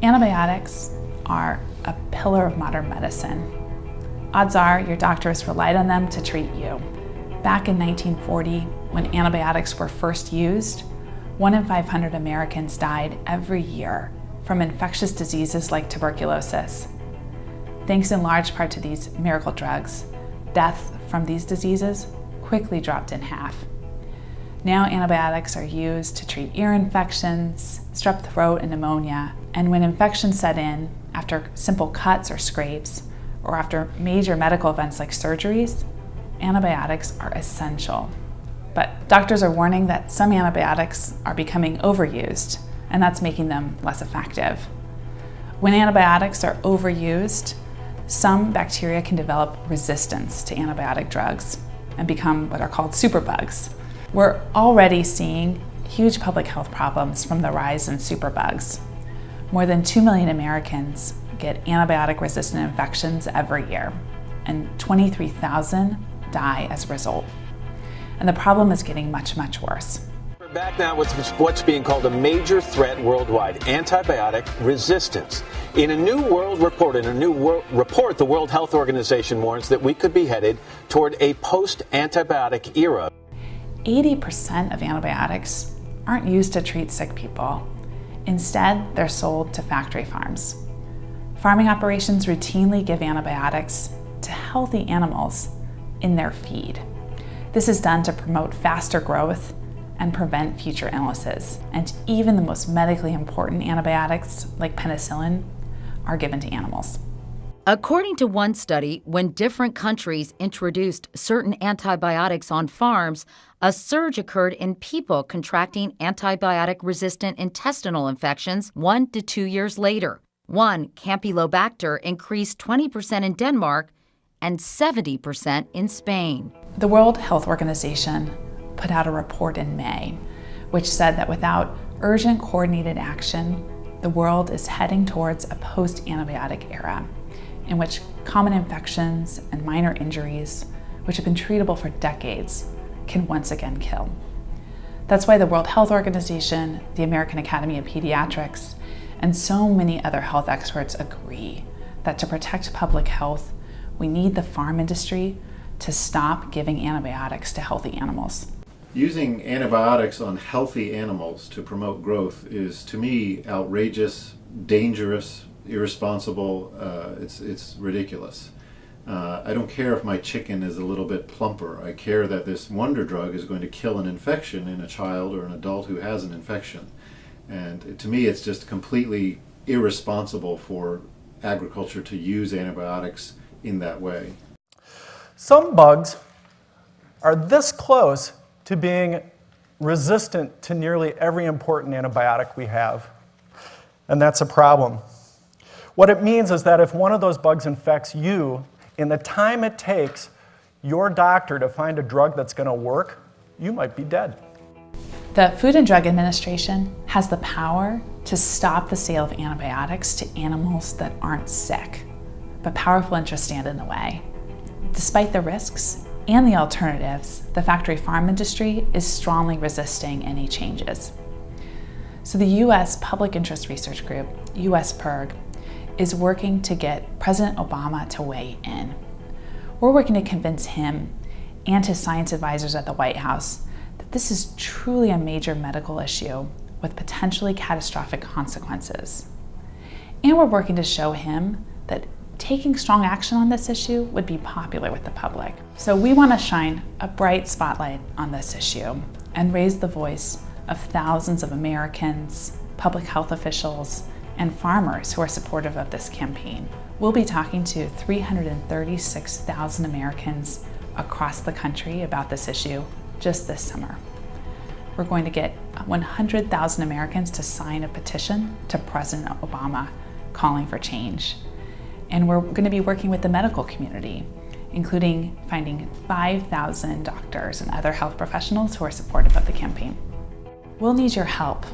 Antibiotics are a pillar of modern medicine. Odds are your doctors relied on them to treat you. Back in 1940, when antibiotics were first used, 1 in 500 Americans died every year from infectious diseases like tuberculosis. Thanks in large part to these miracle drugs, deaths from these diseases quickly dropped in half. Now antibiotics are used to treat ear infections, strep throat, and pneumonia. And when infections set in after simple cuts or scrapes, or after major medical events like surgeries, antibiotics are essential. But doctors are warning that some antibiotics are becoming overused, and that's making them less effective. When antibiotics are overused, some bacteria can develop resistance to antibiotic drugs and become what are called superbugs. We're already seeing huge public health problems from the rise in superbugs. More than 2 million Americans get antibiotic-resistant infections every year, and 23,000 die as a result. And the problem is getting much, much worse. We're back now with what's being called a major threat worldwide, antibiotic resistance. In a new report, the World Health Organization warns that we could be headed toward a post-antibiotic era. 80% of antibiotics aren't used to treat sick people. Instead, they're sold to factory farms. Farming operations routinely give antibiotics to healthy animals in their feed. This is done to promote faster growth and prevent future illnesses. And even the most medically important antibiotics, like penicillin, are given to animals. According to one study, when different countries introduced certain antibiotics on farms, a surge occurred in people contracting antibiotic-resistant intestinal infections 1 to 2 years later. One, Campylobacter, increased 20% in Denmark and 70% in Spain. The World Health Organization put out a report in May, which said that without urgent coordinated action, the world is heading towards a post-antibiotic era, in which common infections and minor injuries, which have been treatable for decades, can once again kill. That's why the World Health Organization, the American Academy of Pediatrics, and so many other health experts agree that to protect public health, we need the farm industry to stop giving antibiotics to healthy animals. Using antibiotics on healthy animals to promote growth is, to me, outrageous, dangerous, irresponsible. It's ridiculous. I don't care if my chicken is a little bit plumper. I care that this wonder drug is going to kill an infection in a child or an adult who has an infection. And to me, it's just completely irresponsible for agriculture to use antibiotics in that way. Some bugs are this close to being resistant to nearly every important antibiotic we have, and that's a problem. What it means is that if one of those bugs infects you, in the time it takes your doctor to find a drug that's going to work, you might be dead. The Food and Drug Administration has the power to stop the sale of antibiotics to animals that aren't sick, but powerful interests stand in the way. Despite the risks and the alternatives, the factory farm industry is strongly resisting any changes. So the U.S. Public Interest Research Group, USPIRG, is working to get President Obama to weigh in. We're working to convince him and his science advisors at the White House that this is truly a major medical issue with potentially catastrophic consequences. And we're working to show him that taking strong action on this issue would be popular with the public. So we want to shine a bright spotlight on this issue and raise the voice of thousands of Americans, public health officials, and farmers who are supportive of this campaign. We'll be talking to 336,000 Americans across the country about this issue just this summer. We're going to get 100,000 Americans to sign a petition to President Obama calling for change. And we're going to be working with the medical community, including finding 5,000 doctors and other health professionals who are supportive of the campaign. We'll need your help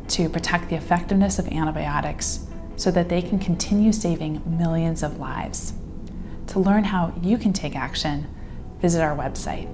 to protect the effectiveness of antibiotics so that they can continue saving millions of lives. To learn how you can take action, visit our website,